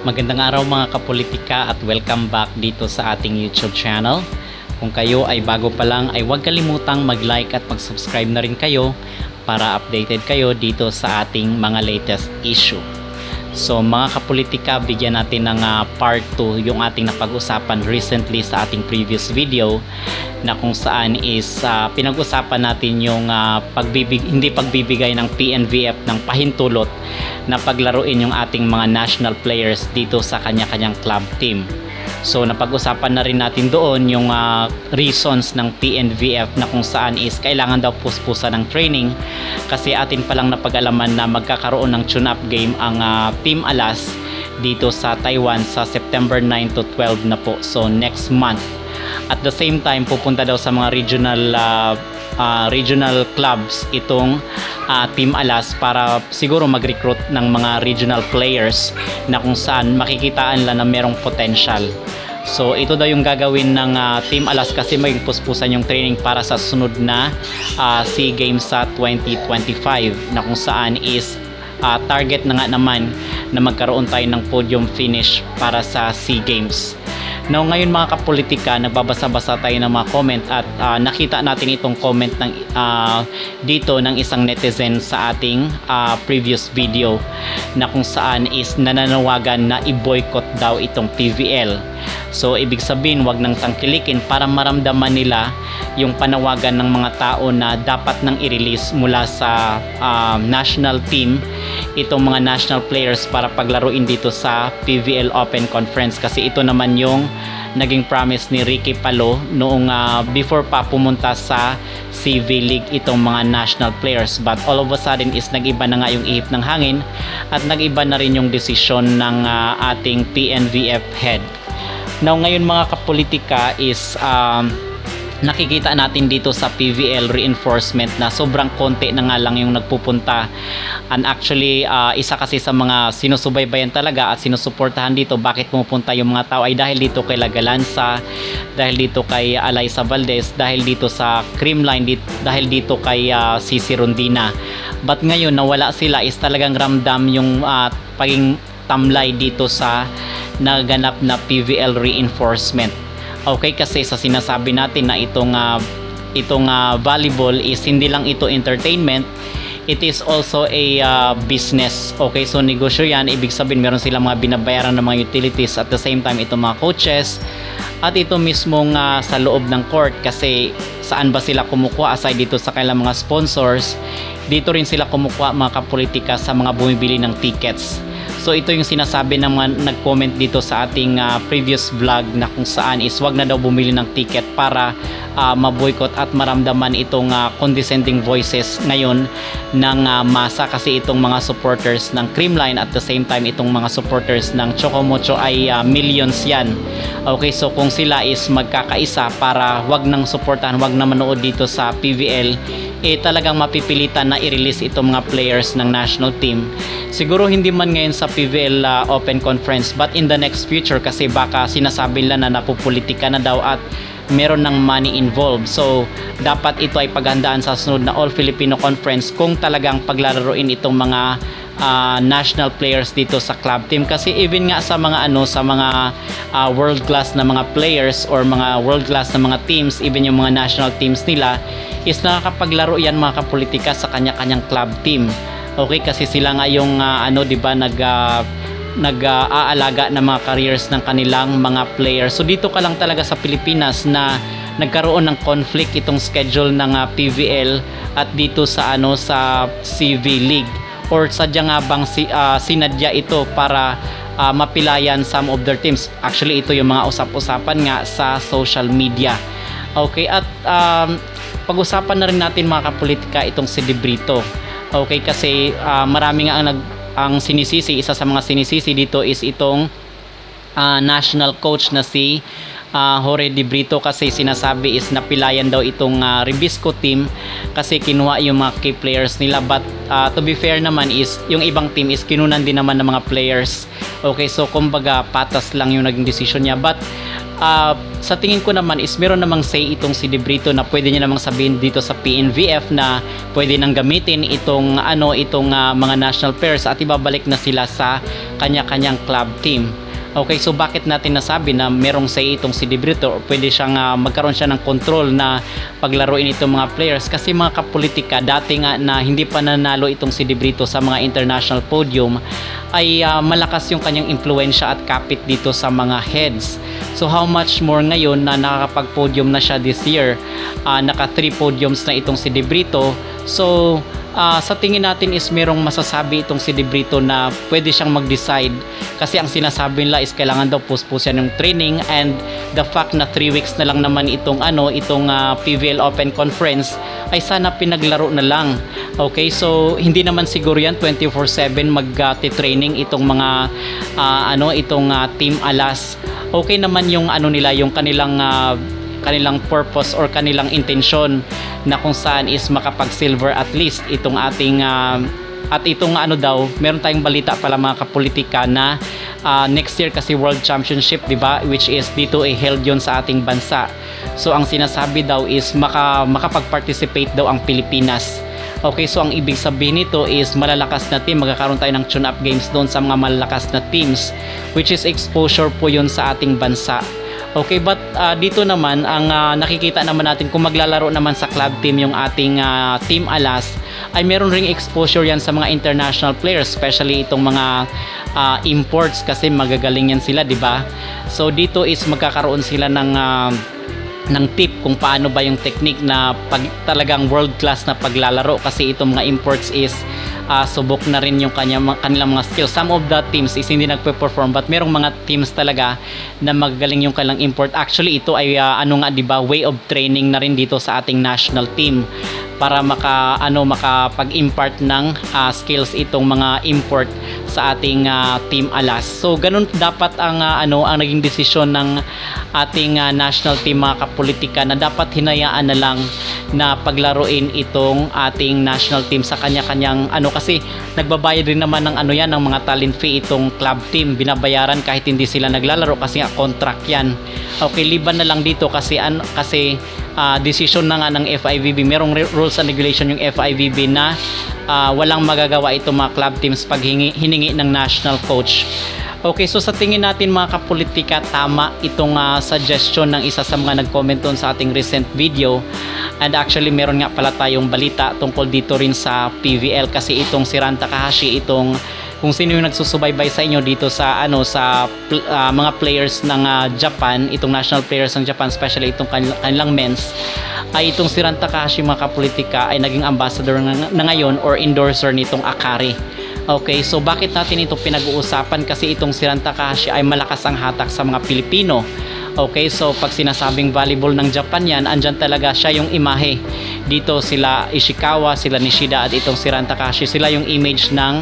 Magandang araw mga kapolitika at welcome back dito sa ating YouTube channel. Kung kayo ay bago pa lang ay huwag kalimutang mag-like at mag-subscribe na rin kayo para updated kayo dito sa ating mga latest issue. So mga kapolitika, bigyan natin ng part 2 yung ating napag-usapan recently sa ating previous video na kung saan is pinag-usapan natin yung hindi pagbibigay ng PNVF ng pahintulot na paglaruin yung ating mga national players dito sa kanya-kanyang club team. So napag-usapan na rin natin doon yung reasons ng PNVF na kung saan is kailangan daw puspusan ng training kasi atin palang napag-alaman na magkakaroon ng tune-up game ang Team Alas dito sa Taiwan sa September 9 to 12 na po. So next month. At the same time pupunta daw sa mga regional clubs itong Team Alas para siguro mag-recruit ng mga regional players na kung saan makikitaan lang na merong potential. So ito daw yung gagawin ng Team Alas kasi maging puspusan yung training para sa sunod na SEA Games sa 2025 na kung saan is target na nga naman na magkaroon tayo ng podium finish para sa SEA Games. Now ngayon mga kapolitika, nagbabasa-basa tayo ng mga comment at nakita natin itong comment ng dito ng isang netizen sa ating previous video na kung saan is nananawagan na i-boycott daw itong PVL. So ibig sabihin wag nang tangkilikin para maramdaman nila yung panawagan ng mga tao na dapat nang i-release mula sa national team itong mga national players para paglaruin dito sa PVL Open Conference kasi ito naman yung naging promise ni Ricky Palo noong before pa pumunta sa CV League itong mga national players, but all of a sudden is nag-iba na nga yung ihip ng hangin at nag-iba na rin yung desisyon ng ating PNVF head. Now ngayon mga kapolitika is nakikita natin dito sa PVL reinforcement na sobrang konti na nga lang yung nagpupunta, and actually isa kasi sa mga sinusubaybayan talaga at sinusuportahan dito bakit pumupunta yung mga tao ay dahil dito kay Lagalansa, dahil dito kay Alaysa Valdez, dahil dito sa Creamline, dahil dito kay Cici Rondina. But ngayon nawala sila is talagang ramdam yung paging tamlay dito sa naganap na PVL reinforcement. Okay, kasi sa sinasabi natin na itong volleyball is hindi lang ito entertainment, it is also a business. Okay, so negosyo yan, ibig sabihin meron silang mga binabayaran ng mga utilities at the same time itong mga coaches at ito mismong sa loob ng court kasi saan ba sila kumukuha aside dito sa kanilang mga sponsors, dito rin sila kumukuha mga kapolitika sa mga bumibili ng tickets. So ito yung sinasabi ng mga nag-comment dito sa ating previous vlog na kung saan is wag na daw bumili ng ticket para maboycott at maramdaman itong condescending voices ngayon ng masa kasi itong mga supporters ng Creamline at the same time itong mga supporters ng Chocomocho ay millions yan. Okay, so kung sila is magkakaisa para wag nang suportahan, wag na manood dito sa PVL, talagang mapipilitan na i-release itong mga players ng national team. Siguro hindi man ngayon sa PVL Open Conference but in the next future kasi baka sinasabi nila na napupolitika na daw at meron ng money involved. So dapat ito ay paghandaan sa sunod na All Filipino Conference kung talagang paglalaruin itong mga national players dito sa club team kasi even nga sa mga world class na mga players or mga world class na mga teams, even yung mga national teams nila is nakakapaglaro yan mga kapolitika sa kanya-kanyang club team. Okay, kasi sila nga yung nag-aalaga ng mga careers ng kanilang mga players. So dito ka lang talaga sa Pilipinas na nagkaroon ng conflict itong schedule ng PVL at dito sa sa CV League, or sadya nga bang sinadya ito para mapilayan some of their teams. Actually ito yung mga usap-usapan nga sa social media. Okay, at pag-usapan na rin natin mga kapolitika itong si Debrito. Okay, kasi marami nga ang sinisisi, isa sa mga sinisisi dito is itong national coach na si Jorge Debrito kasi sinasabi is napilayan daw itong Ribisco team kasi kinuha yung mga key players nila, but to be fair naman is yung ibang team is kinunan din naman ng mga players. Okay, so kumbaga patas lang yung naging decision niya, but sa tingin ko naman is meron namang say itong si De Brito na pwede niya namang sabihin dito sa PNVF na pwede nang gamitin itong mga national players at ibabalik na sila sa kanya-kanyang club team. Okay, so bakit natin nasabi na merong say itong si De Brito or pwede siyang magkaroon siya ng control na paglaruin itong mga players? Kasi mga kapolitika, dati nga na hindi pa nanalo itong si De Brito sa mga international podium ay malakas yung kanyang impluensya at kapit dito sa mga heads. So how much more ngayon na nakakapag-podium na siya this year, naka 3 podiums na itong si De Brito. So sa tingin natin is merong masasabi itong si De Brito na pwede siyang mag-decide kasi ang sinasabi nila is kailangan daw puspusan yung training, and the fact na 3 weeks na lang naman itong PVL Open Conference ay sana pinaglaro na lang. Okay, so hindi naman siguro yan 24/7 mag-training itong mga Team Alas. Okay naman yung nila, yung kanilang purpose or kanilang intention na kung saan is makapag-silver at least itong ating at itong meron tayong balita pala mga kapolitika na next year kasi World Championship, di ba, which is dito held yon sa ating bansa. So ang sinasabi daw is makapag-participate daw ang Pilipinas. Okay, so ang ibig sabihin nito is malalakas na team, magkakaroon tayo ng tune-up games doon sa mga malalakas na teams, which is exposure po yun sa ating bansa. Okay, but dito naman ang nakikita naman natin kung maglalaro naman sa club team yung ating Team Alas, ay meron ring exposure yan sa mga international players, especially itong mga imports kasi magagaling yan sila, di ba? So dito is magkakaroon sila ng tip kung paano ba yung technique na talagang world class na paglalaro, kasi itong mga imports is subok na rin yung kanilang mga skills. Some of the teams is hindi nagpe-perform, but merong mga teams talaga na magagaling yung kanilang import. Actually ito ay di ba, way of training na rin dito sa ating national team para makapag-impart ng skills itong mga import sa ating Team Alas. So ganun dapat ang naging desisyon ng ating national team mga kapolitika, na dapat hinayaan na lang na paglaruin itong ating national team sa kanya-kanyang kasi nagbabayad rin naman ng ng mga talent fee itong club team, binabayaran kahit hindi sila naglalaro kasi nga contract yan. Okay, liban na lang dito kasi decision na nga ng FIVB, merong rules and regulation yung FIVB na walang magagawa itong mga club teams pag hiningi ng national coach. Okay, so sa tingin natin mga kapolitika, tama itong suggestion ng isa sa mga nag-comment doon sa ating recent video. And actually meron nga pala tayong balita tungkol dito rin sa PVL, kasi itong si Ran Takahashi, kung sino yung nagsusubaybay sa inyo dito sa mga players ng Japan, itong national players ng Japan, especially itong kanilang men's, ay itong si Ran Takahashi mga kapolitika ay naging ambassador na ngayon or endorser nitong Akari. Okay, so bakit natin ito pinag-uusapan? Kasi itong si Ran Takahashi ay malakas ang hatak sa mga Pilipino. Okay, so pag sinasabing volleyball ng Japan yan, andyan talaga siya yung imahe. Dito sila Ishikawa, sila Nishida at itong si Ran Takahashi, sila yung image ng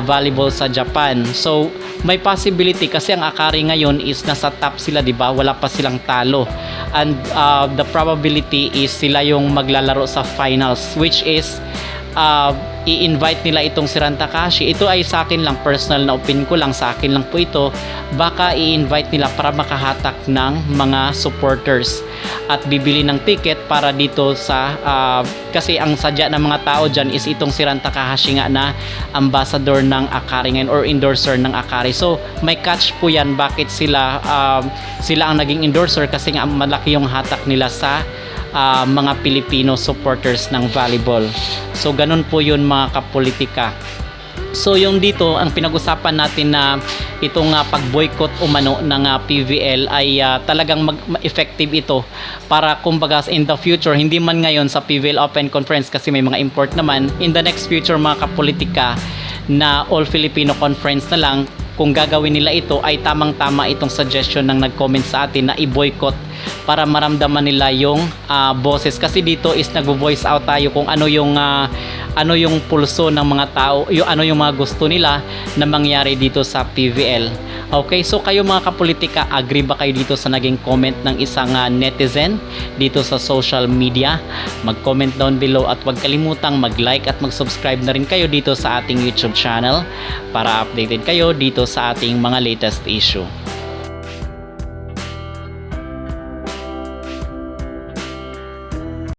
volleyball sa Japan. So may possibility kasi ang Akari ngayon is nasa top sila, di ba? Wala pa silang talo. And the probability is sila yung maglalaro sa finals, which is i-invite nila itong si Ran Takahashi. Ito ay sa akin lang, personal na opinion ko lang, sa akin lang po ito. Baka i-invite nila para makahatak ng mga supporters at bibili ng ticket para dito sa kasi ang sadya ng mga tao dyan is itong si Ran Takahashi nga na ambassador ng Akari ngayon or endorser ng Akari. So may catch po yan, bakit sila ang naging endorser, kasi nga malaki yung hatak nila sa mga Filipino supporters ng volleyball. So ganun po yun mga kapolitika. So yung dito ang pinag-usapan natin na itong pag-boycott umano ng PVL ay talagang effective ito para kumbaga in the future, hindi man ngayon sa PVL Open Conference kasi may mga import naman, in the next future mga kapolitika na all Filipino conference na lang, kung gagawin nila ito ay tamang-tama itong suggestion ng nag-comment sa atin na i-boycott para maramdaman nila yung boses, kasi dito is nagvo-voice out tayo kung ano yung pulso ng mga tao, ano yung mga gusto nila na mangyari dito sa PVL. Okay, so kayo mga kapolitika, agree ba kayo dito sa naging comment ng isang netizen dito sa social media? Mag-comment down below at huwag kalimutang mag-like at mag-subscribe na rin kayo dito sa ating YouTube channel para updated kayo dito sa ating mga latest issue.